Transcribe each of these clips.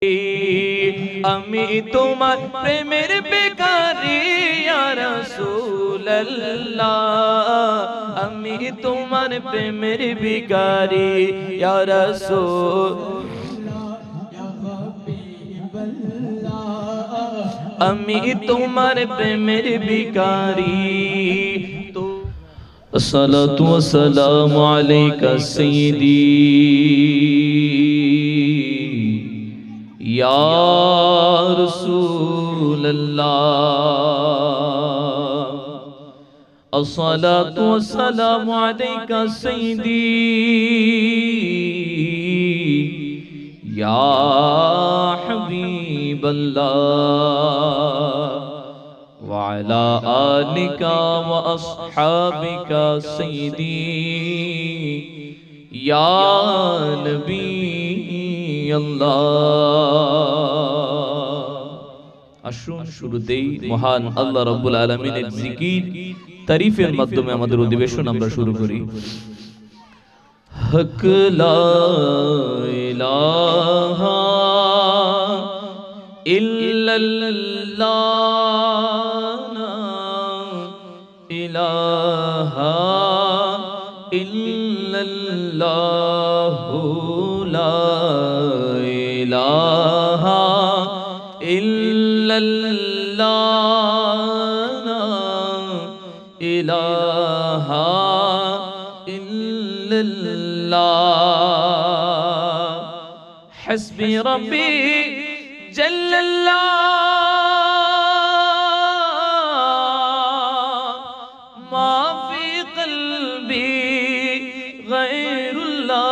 আমি তোমার প্রেমের বেকারি ইয়া রাসূলুল্লাহ, আমি তোমার প্রেমের ভিখারি ইয়া রাসূলুল্লাহ, আমি তোমার প্রেমের ভিখারি। আসসালাতু ওয়াসসালামু আলাইকা সাইয়্যিদি या रसूल अल्लाह, अस्सलातु वस्सलामु अलैका सय्यदी या हबीब अल्लाह, व अला आलिका व अस्हाबिका सय्यदी या नबी আসুন শুরুতেই মহান আল্লাহ রাব্বুল আলামিনের জিকির তারিফের মাধ্যমে আমাদের অধিবেশন আমরা শুরু করি। হক লা ইলাহা ইল্লাল্লাহ, লা ইলাহা ইল্লাল্লাহ, লা ইলাহা ইল্লাল্লাহ, লা ইলাহা ইল্লাল্লাহ, হাসবি রাব্বি জাল্লাল্লাহ, মা ফি কলবি গায়রুল্লাহ,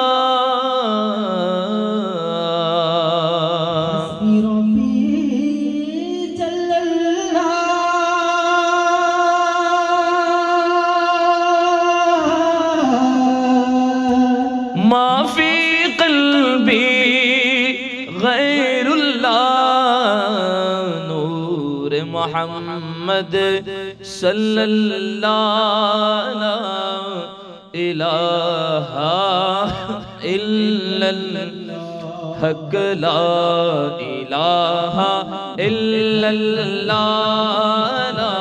ما في قلبي غير الله، نور محمد صلى الله، لا إله إلا الحق، لا إله إلا الله، لا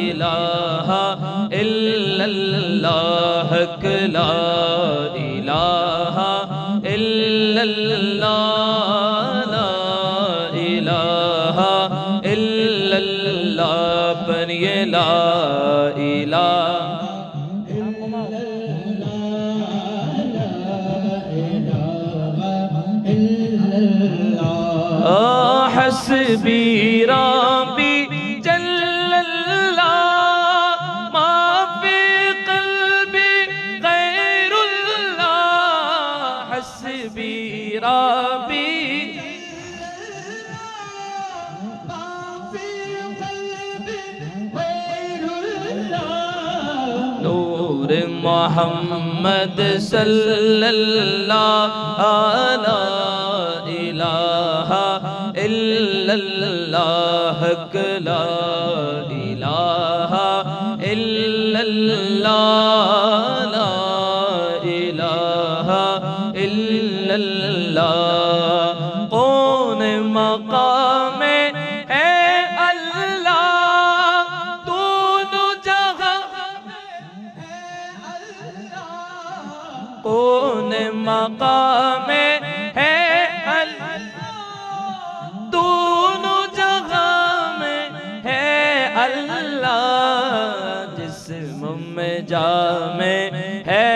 إله إلا الحق، لا إله إلا الله، لا إله إلا الله، پر یہ لا إله حسبي ربي جل الله، ما في قلبي غير الله، حسبي ربي ما في قلبي غير الله، نور محمد صلى الله، لا إله إلا الله، لا إله إلا الله، لا إله إلا الله، کون مقام ہے اللہ دونوں جہاں ہے اللہ، کون مقام ہے دونوں جگہ میں ہے اللہ، جسم میں جامع ہے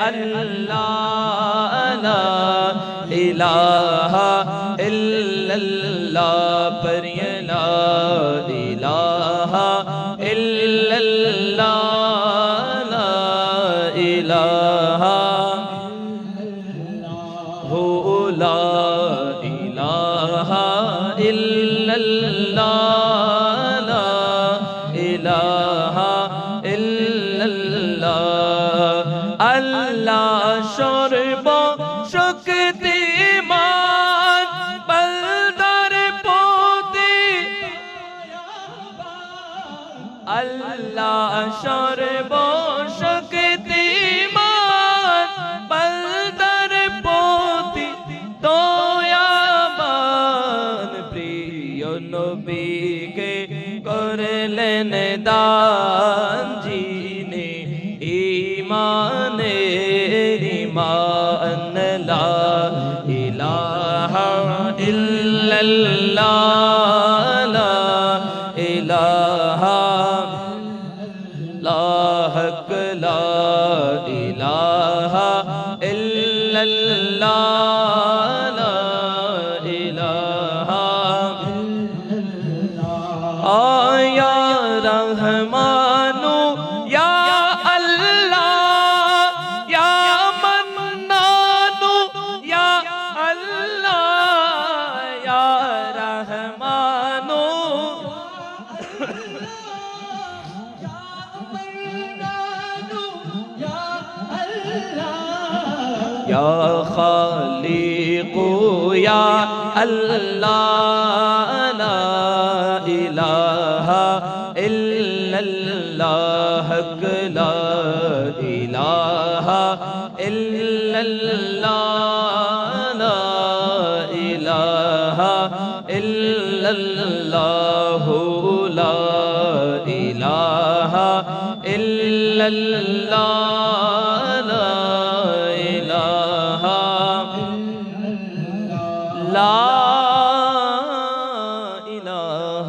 اللہ، لا الہ الا اللہ، پر یہ لا الہ الا اللہ، لا الہ ہو، لا الہ إلا الله، لا إله إلا الله، الله شرب شکتیمان بلدر پوتی، الله شرب شکتیمان بلدر پوتی، تو یا নবীকে করলেন দান জিনে ঈমানের ঈমান লা ইলাহা ইল্লাল্লাহ লা ইলাহা ইল্লাল্লাহ লা ইলাহা ইল্লাল্লাহ या खालिक या अल्लाह ला इलाहा इल्लल्लाह ला इलाहा इल्लल्लाह ला इलाहा इल्लल्लाह ला इलाहा इल्लल्लाह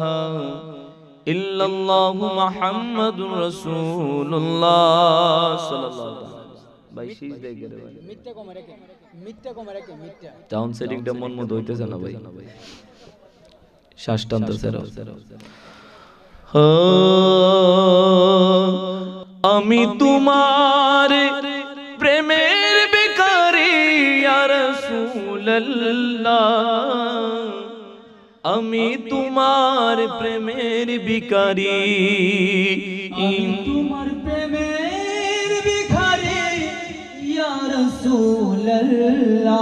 ইল্লাল্লাহু মুহাম্মাদুর রাসূলুল্লাহ সাল্লাল্লাহু আলাইহি ওয়াসাল্লাম। ভাই সিজদায় গেলে মিথ্যা কম রেখে সাউন্ড সেটিংটা মন মতো হইতেছে না ভাই, শ্বাস টানতেছে। আমি তোমার প্রেমের ভিখারি ইয়া রাসূলুল্লাহ, আমি তোমার প্রেমের ভিখারি, তোমার প্রেমের ভিখারি ইয়া রাসূলুল্লাহ,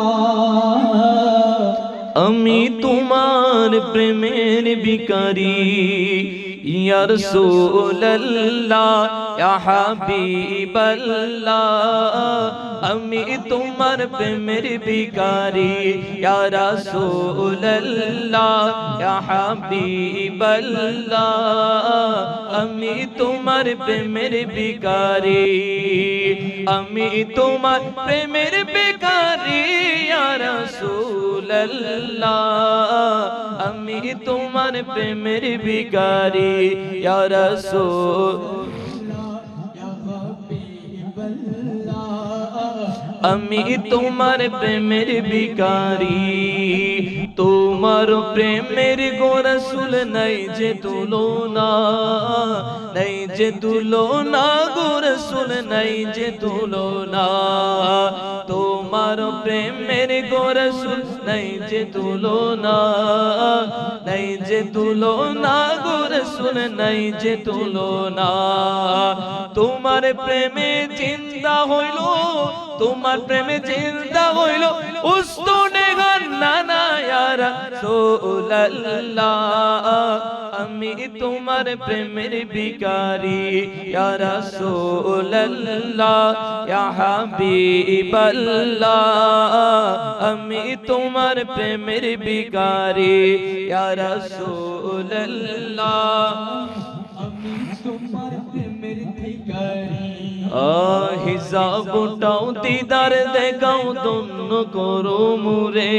আমি তোমার প্রেমের ভিখারি ইয়া রাসূলুল্লাহ ইয়া হাবিবাল্লাহ, আমি তোমার প্রেমের ভিখারি ইয়া রাসূলুল্লাহ ইয়া হাবিবাল্লাহ, আমি তোমার প্রেমের ভিখারি, আমি তোমার প্রেমের ভিখারি ইয়া রাসূলুল্লাহ, আমি তোমার প্রেমের ভিখারি ইয়া রাসূলুল্লাহ ইয়া হাবিবাল্লাহ, আমি তোমার প্রেমের ভিখারি, তোমার প্রেমের গো রাসূল নাই যে তুলনা, নাই যে তুলনা গো রাসূল নাই যে তুলনা, তোমার প্রেমের গো রাসূল নাই যে তুলনা, নাই যে তুলনা গো রাসূল নাই যে তুলনা, তোমার প্রেমে জিন্দা হইল, তোমার প্রেমে জিন্দা হইল উস্তুনে গান্নানা ইয়া রাসূলুল্লাহ, আমি তোমার প্রেমের ভিখারি ইয়া রাসূলুল্লাহ ইয়া হাবিবাল্লাহ, আমি তোমার প্রেমের ভিখারি ইয়া রাসূলুল্লাহ, আমি তোমার প্রেমের ভিখারি, হিজাবটাও দিদার দেখাও দন্ন করো মুরে,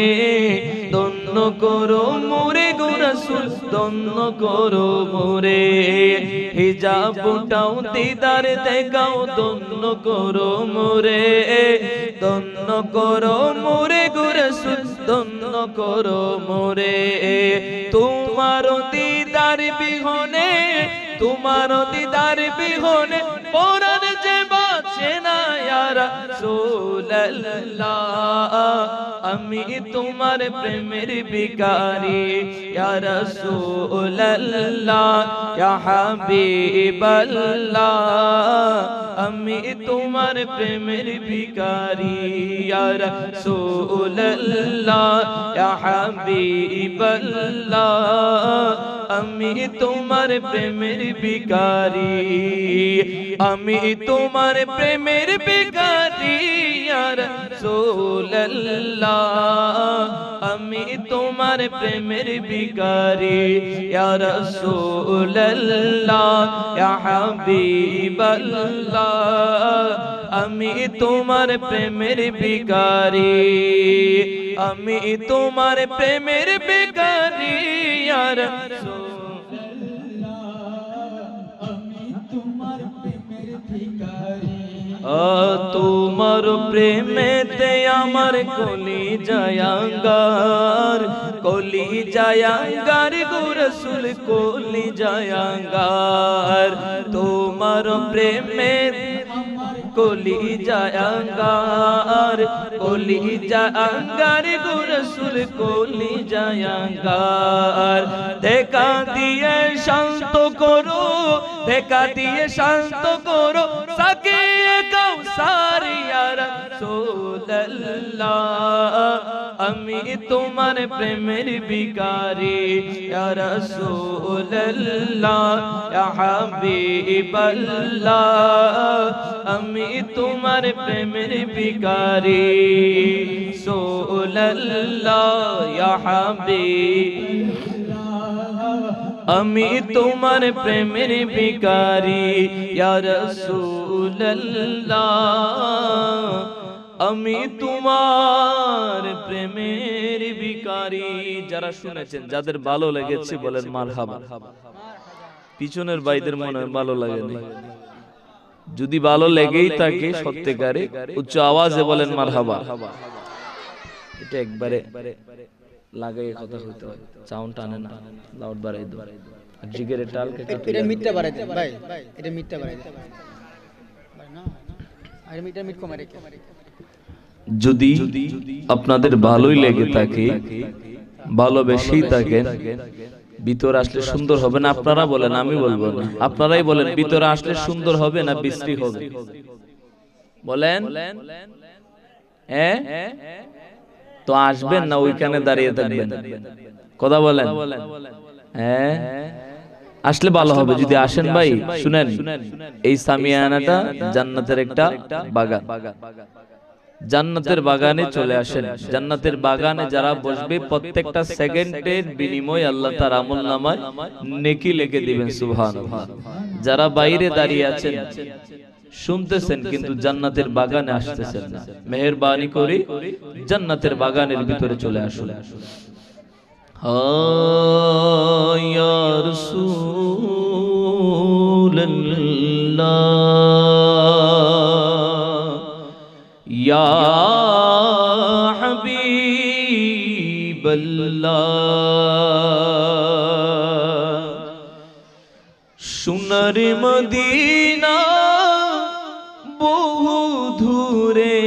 দন্ন করো মুরে গো রাসূল দন্ন করো মুরে, হিজাবটাও দিদার দেখাও দন্ন করো মুরে, দন্ন করো মুরে গো রাসূল দন্ন করো মুরে, তোমার দিদার বিহনে, তোমার দিদার বিহনে পরাণ যে বাঁচে না ইয়া রাসূলুল্লাহ, আমি তোমার প্রেমের ভিখারি ইয়া রাসূলুল্লাহ ইয়া হাবিবাল্লাহ, আমি তোমার প্রেমের ভিখারি ইয়া রাসূলুল্লাহ ইয়া হাবিবাল্লাহ, আমি তোমার প্রেমের ভিখারি, আমি তোমার প্রেমের ভিখারি ইয়া রাসূলুল্লাহ আমি তোমার প্রেমের ভিখারি ইয়া রাসূলুল্লাহ ইয়া হাবিবাল্লাহ আমি তোমার প্রেমের ভিখারি আমি তোমার প্রেমের ভিখারি ইয়া রাসূলুল্লাহ আমি তোমার প্রেমের ভিখারি তোমার প্রেমেতে আমার কলি জায়াঙ্গার গো রাসূল কলি জায়াঙ্গার তোমার প্রেমে কলি জায়াঙ্গার গো রাসূল কলি জায়াঙ্গার দেখা দিয়ে শান্ত করো সাকিয়ে কাউসার ইয়া রাসূলুল্লাহ আমি তোমার প্রেমের ভিখারি ইয়া রাসূলুল্লাহ ইয়া হাবিবাল্লাহ আমি তোমার প্রেমের ভিখারি রাসূলুল্লাহ ইয়া আমি তোমার প্রেমের ভিখারি ইয়া রাসূলুল্লাহ আমি তোমার প্রেমের ভিখারি যারা শুনেছেন যাদের ভালো লেগেছে বলেন মারহাবা পিছনের ভাইদের মনে হয় ভালো লাগেনি যদি ভালো লেগেই থাকে সত্যিকারে উচ্চ আওয়াজে বলেন মারহাবা এটা একবারে লাগাই কথা হইতে হয় সাউন্ড টানে না লাউড বাড়াই দাও জিগের টাল এটা মিটটা বাড়াই দেন ভাই এটা মিটটা বাড়াই দেন ভাই না আর মিটটা মিট কমারে যদি আপনাদের ভালোই লেগে থাকে ভালোবেসেই থাকেন ভিতরে আসলে সুন্দর হবে না আপনারা বলেন আমি বলবো না আপনারাই বলেন ভিতরে আসলে সুন্দর হবে না বিশ্রী হবে বলেন হ্যাঁ তো আসবেন না ওইখানে দাঁড়িয়ে থাকবেন কথা বলেন হ্যাঁ আসলে ভালো হবে যদি আসেন ভাই শুনেন এই সামিয়ানাটা জান্নাতের একটা বাগান জান্নাতের বাগানে চলে আসেন জান্নাতের বাগানে যারা বসবে প্রত্যেকটা সেকেন্ডের বিনিময়ে আল্লাহ তার আমলনামায় নেকি লিখে দিবেন সুবহানাল্লাহ যারা বাইরে দাঁড়িয়ে আছেন শুনতেছেন কিন্তু জান্নাতের বাগানে আসতেছেন না মেহেরবানি করে জান্নাতের বাগানের ভিতরে চলে আসুন ইয়া রাসূলুল্লাহ ইয়া হাবিবাল্লাহ সোনার মদিনা বহু দূরে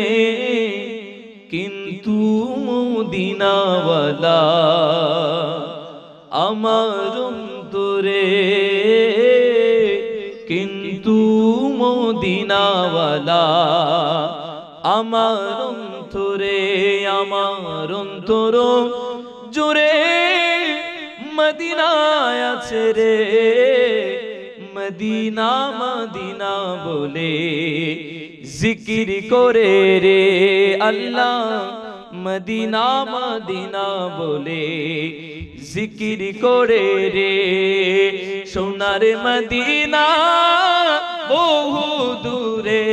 কিন্তু মদিনাওয়ালা আমার অন্তরে কিন্তু মদিনাওয়ালা আমার অন্তরে আমার অন্তর জুড়ে মদিনায় আছে রে মদিনা মদিনা বলে জিকির করে রে আল্লাহ মদিনা মদিনা বলে জিকির করে রে সোনার মদিনা বহু দূরে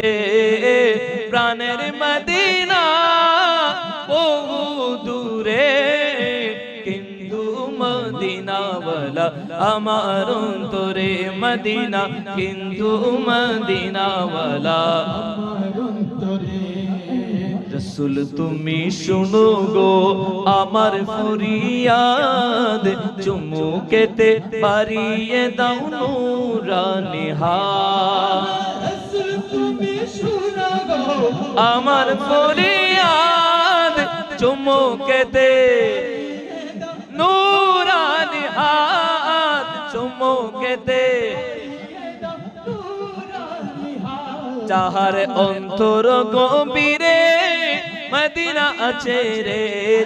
প্রাণের মদিনা বহু দূরে কিন্তু মদিনাওয়ালা আমার অন্তরে মদিনা কিন্তু মদিনাওয়ালা আমার অন্তরে রসুল তুমি শুনো গো আমার ফরিয়াদ চুমুকেতে পারিয়ে দাও নূরানি হাত রাসূল তুমি শোনো গো আমার ফরিয়াদ চুমুকেতে নূরানি হাত চুমুকেতে যাহার অন্তর গভীরে মদিনা আছে রে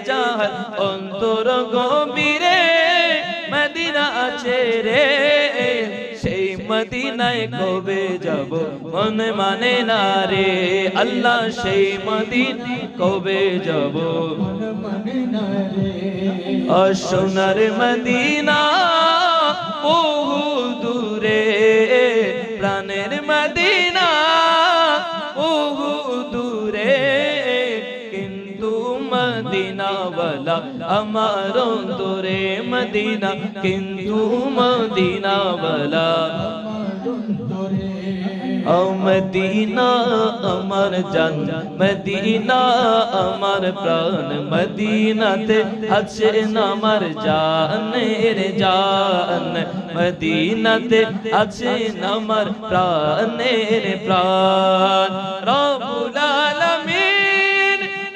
যাহার অন্তর গভীরে মদিনা আছে রে সেই মদিনায় কবে যাব মনে মানে না রে আল্লাহ সেই মদিনায় কবে যাব মানে না রে সোনার মদিনা বহু দূরে প্রাণের মদিনা বহু দূরে কিন্তু মদিনাওয়ালা আমার অন্তরে মদিনা কিন্তু মদিনাওয়ালা ও মদিনা আমার জান মদিনা আমার প্রাণ মদিনাতে আছে আমার জানের জান মদিনাতে আছে আমার প্রাণের প্রাণ রব্বুল আলামিন